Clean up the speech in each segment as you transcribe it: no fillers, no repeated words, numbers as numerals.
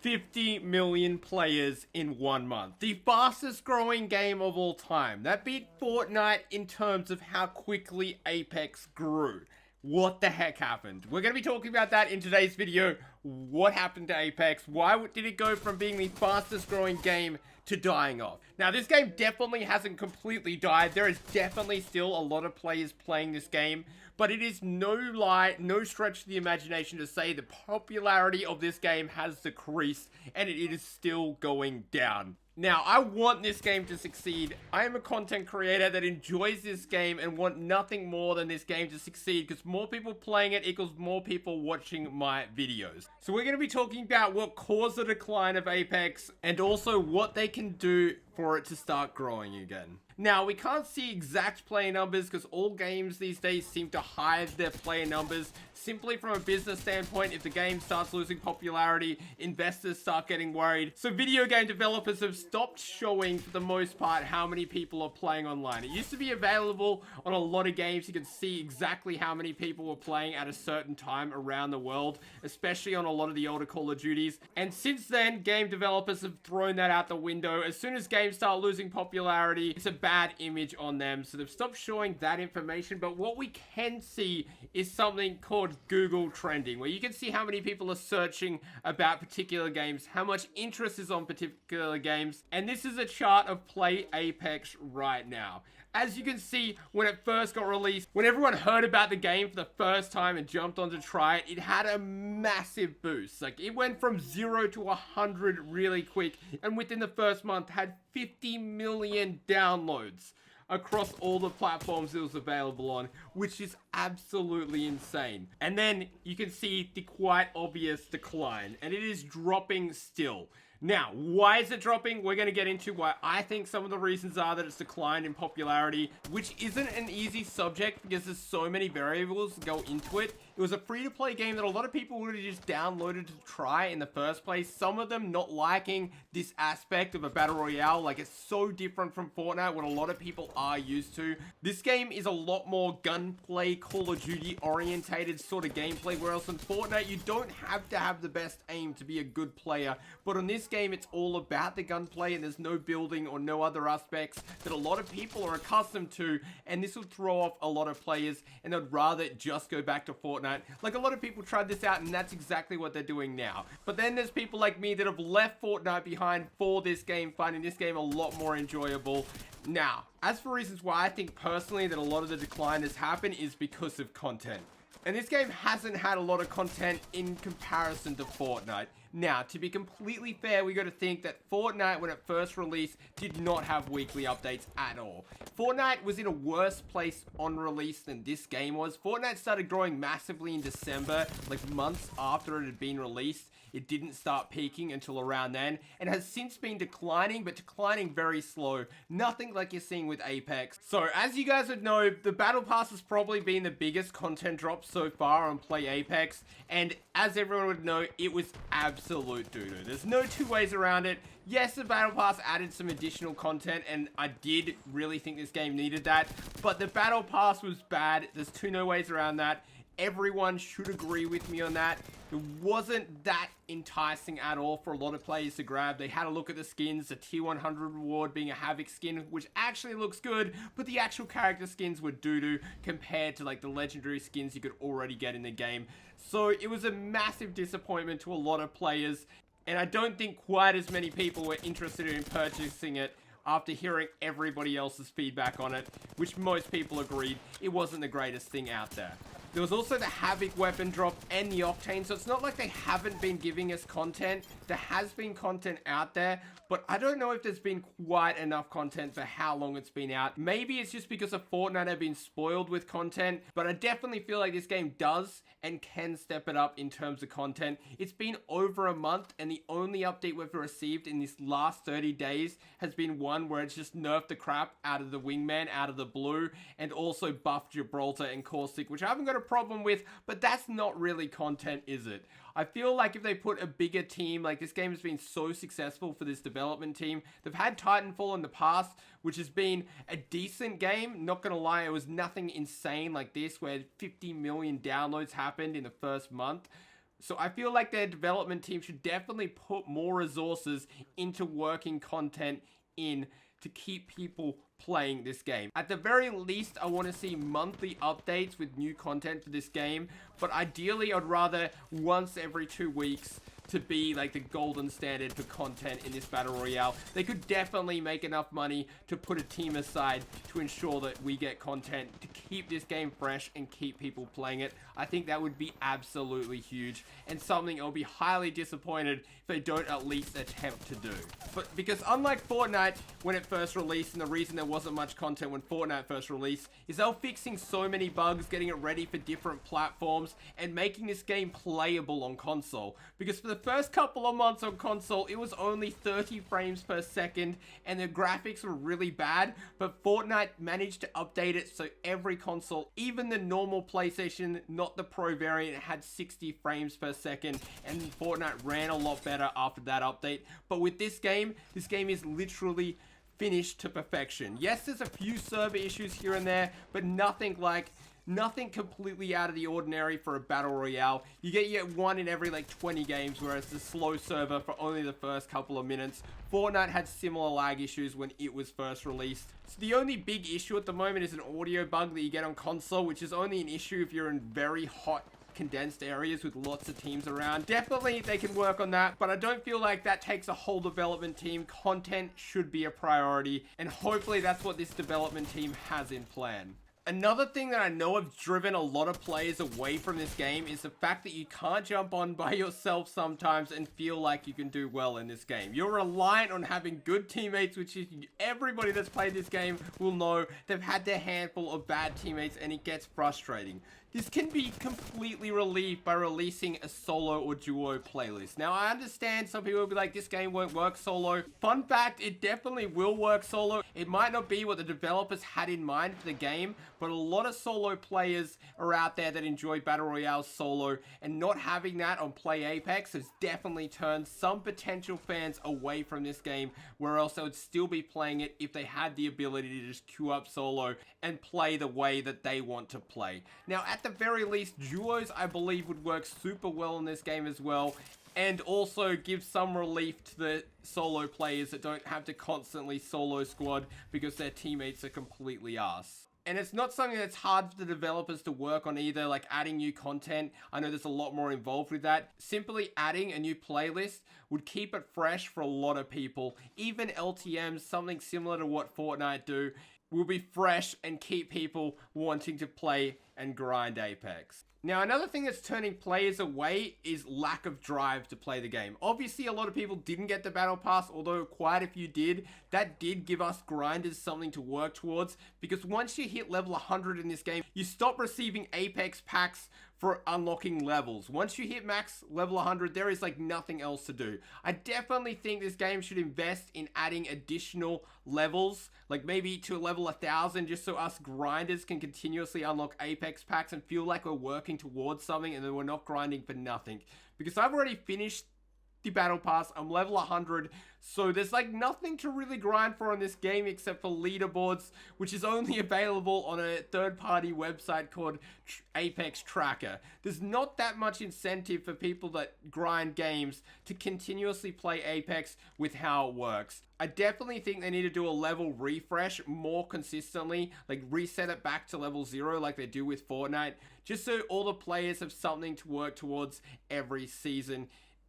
50 million players in 1 month. The fastest growing game of all time. That beat Fortnite in terms of how quickly Apex grew. What the heck happened? We're going to be talking about that in today's video. What happened to Apex? Why did it go from being the fastest growing game to dying off? Now, this game definitely hasn't completely died. There is definitely still a lot of players playing this game, but it is no lie, no stretch to the imagination to say the popularity of this game has decreased and it is still going down. Now, I want this game to succeed. I am a content creator that enjoys this game and want nothing more than this game to succeed because more people playing it equals more people watching my videos. So we're going to be talking about what caused the decline of Apex and also what they can do for it to start growing again. Now, we can't see exact player numbers because all games these days seem to hide their player numbers. Simply from a business standpoint, if the game starts losing popularity, investors start getting worried. So video game developers have stopped showing, for the most part, how many people are playing online. It used to be available on a lot of games. You could see exactly how many people were playing at a certain time around the world, especially on a lot of the older Call of Duties. And since then, game developers have thrown that out the window. As soon as games start losing popularity, it's a bad image on them. So they've stopped showing that information. But what we can see is something called Google Trending, where you can see how many people are searching about particular games, how much interest is on particular games, and this is a chart of Play Apex right now. As you can see, when it first got released, when everyone heard about the game for the first time and jumped on to try it, it had a massive boost. Like, it went from 0 to 100 really quick, and within the first month had 50 million downloads across all the platforms it was available on, which is absolutely insane. And then you can see the quite obvious decline, and it is dropping still. Now, why is it dropping? We're going to get into why I think some of the reasons are that it's declined in popularity, which isn't an easy subject because there's so many variables that go into it. It was a free-to-play game that a lot of people would have just downloaded to try in the first place. Some of them not liking this aspect of a battle royale. Like, it's so different from Fortnite, what a lot of people are used to. This game is a lot more gunplay, Call of Duty orientated sort of gameplay, whereas in Fortnite, you don't have to have the best aim to be a good player. But on this game, it's all about the gunplay and there's no building or no other aspects that a lot of people are accustomed to, and this will throw off a lot of players and they'd rather just go back to Fortnite. Like, a lot of people tried this out and that's exactly what they're doing now. But then there's people like me that have left Fortnite behind for this game, finding this game a lot more enjoyable. Now, as for reasons why I think personally that a lot of the decline has happened is because of content. And this game hasn't had a lot of content in comparison to Fortnite. Now, to be completely fair, we got to think that Fortnite, when it first released, did not have weekly updates at all. Fortnite was in a worse place on release than this game was. Fortnite started growing massively in December, like months after it had been released. It didn't start peaking until around then, and has since been declining, but declining very slow. Nothing like you're seeing with Apex. So, as you guys would know, the Battle Pass has probably been the biggest content drop so far on Play Apex, and as everyone would know, it was absolute doo-doo. There's no two ways around it. Yes, the Battle Pass added some additional content, and I did really think this game needed that, but the Battle Pass was bad. There's no ways around that. Everyone should agree with me on that. It wasn't that enticing at all for a lot of players to grab. They had a look at the skins, the tier 100 reward being a Havoc skin, which actually looks good, but the actual character skins were doo-doo compared to like the legendary skins you could already get in the game. So it was a massive disappointment to a lot of players, and I don't think quite as many people were interested in purchasing it after hearing everybody else's feedback on it, which most people agreed it wasn't the greatest thing out there. There was also the Havoc weapon drop and the Octane, so it's not like they haven't been giving us content. There has been content out there, but I don't know if there's been quite enough content for how long it's been out. Maybe it's just because of Fortnite have been spoiled with content, but I definitely feel like this game does and can step it up in terms of content. It's been over a month, and the only update we've received in this last 30 days has been one where it's just nerfed the crap out of the Wingman, out of the blue, and also buffed Gibraltar and Caustic, which I haven't got a problem with, but that's not really content, is it? I feel like if they put a bigger team, like this game has been so successful for this development team. They've had Titanfall in the past, which has been a decent game. Not gonna lie, it was nothing insane like this, where 50 million downloads happened in the first month. So I feel like their development team should definitely put more resources into working content in to keep people playing this game. At the very least, I want to see monthly updates with new content for this game, but ideally I'd rather once every 2 weeks to be like the golden standard for content in this battle royale. They could definitely make enough money to put a team aside to ensure that we get content to keep this game fresh and keep people playing it. I think that would be absolutely huge and something I'll be highly disappointed if they don't at least attempt to do. But because unlike Fortnite when it first released, and the reason there wasn't much content when Fortnite first released is they were fixing so many bugs, getting it ready for different platforms and making this game playable on console. Because for the first couple of months on console, it was only 30 frames per second and the graphics were really bad, but Fortnite managed to update it so every console, even the normal PlayStation, not the Pro variant, had 60 frames per second, and Fortnite ran a lot better after that update. But with this game is literally finished to perfection. Yes, there's a few server issues here and there, but nothing completely out of the ordinary for a battle royale. You get one in every like 20 games, whereas the slow server for only the first couple of minutes. Fortnite had similar lag issues when it was first released. So the only big issue at the moment is an audio bug that you get on console, which is only an issue if you're in very hot condensed areas with lots of teams around. Definitely they can work on that, but I don't feel like that takes a whole development team. Content should be a priority, and hopefully that's what this development team has in plan. Another thing that I know have driven a lot of players away from this game is the fact that you can't jump on by yourself sometimes and feel like you can do well in this game. You're reliant on having good teammates, which is everybody that's played this game will know they've had their handful of bad teammates and it gets frustrating. This can be completely relieved by releasing a solo or duo playlist. Now, I understand some people will be like, this game won't work solo. Fun fact, it definitely will work solo. It might not be what the developers had in mind for the game, but a lot of solo players are out there that enjoy Battle Royale solo, and not having that on Play Apex has definitely turned some potential fans away from this game, where else they would still be playing it if they had the ability to just queue up solo and play the way that they want to play. Now, at the very least, duos, I believe, would work super well in this game as well, and also give some relief to the solo players that don't have to constantly solo squad because their teammates are completely arse. And it's not something that's hard for the developers to work on either, like adding new content. I know there's a lot more involved with that. Simply adding a new playlist would keep it fresh for a lot of people. Even LTMs, something similar to what Fortnite do, will be fresh and keep people wanting to play and grind Apex. Now, another thing that's turning players away is lack of drive to play the game. Obviously, a lot of people didn't get the Battle Pass, although quite a few did. That did give us grinders something to work towards, because once you hit level 100 in this game, you stop receiving Apex packs for unlocking levels. Once you hit max level 100, there is like nothing else to do. I definitely think this game should invest in adding additional levels, like maybe to level 1000, just so us grinders can continuously unlock Apex packs and feel like we're working towards something and then we're not grinding for nothing. Because I've already finished the Battle Pass, I'm level 100, so there's like nothing to really grind for in this game except for leaderboards, which is only available on a third-party website called Apex Tracker. There's not that much incentive for people that grind games to continuously play Apex with how it works. I definitely think they need to do a level refresh more consistently, like reset it back to level 0 like they do with Fortnite, just so all the players have something to work towards every season,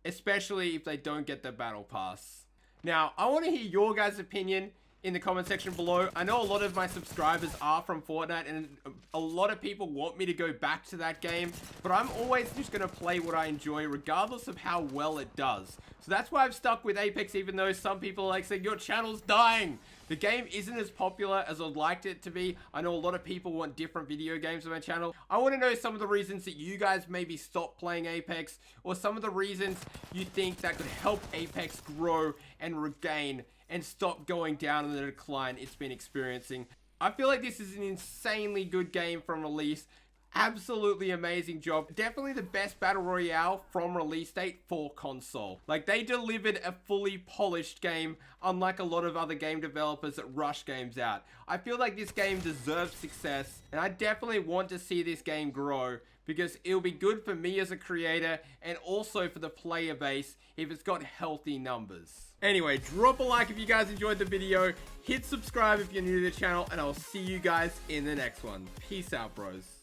especially if they don't get the Battle Pass. Now, I want to hear your guys' opinion in the comment section below. I know a lot of my subscribers are from Fortnite, and a lot of people want me to go back to that game, but I'm always just going to play what I enjoy regardless of how well it does. So that's why I've stuck with Apex, even though some people are like saying, your channel's dying. The game isn't as popular as I'd like it to be. I know a lot of people want different video games on my channel. I want to know some of the reasons that you guys maybe stop playing Apex, or some of the reasons you think that could help Apex grow and regain and stop going down in the decline it's been experiencing. I feel like this is an insanely good game from release. absolutely amazing job. Definitely the best battle royale from release date for console. Like, they delivered a fully polished game, unlike a lot of other game developers that rush games out. I feel like this game deserves success, and I definitely want to see this game grow, because it'll be good for me as a creator and also for the player base if it's got healthy numbers. Anyway, drop a like if you guys enjoyed the video, hit subscribe if you're new to the channel, and I'll see you guys in the next one. Peace out, bros.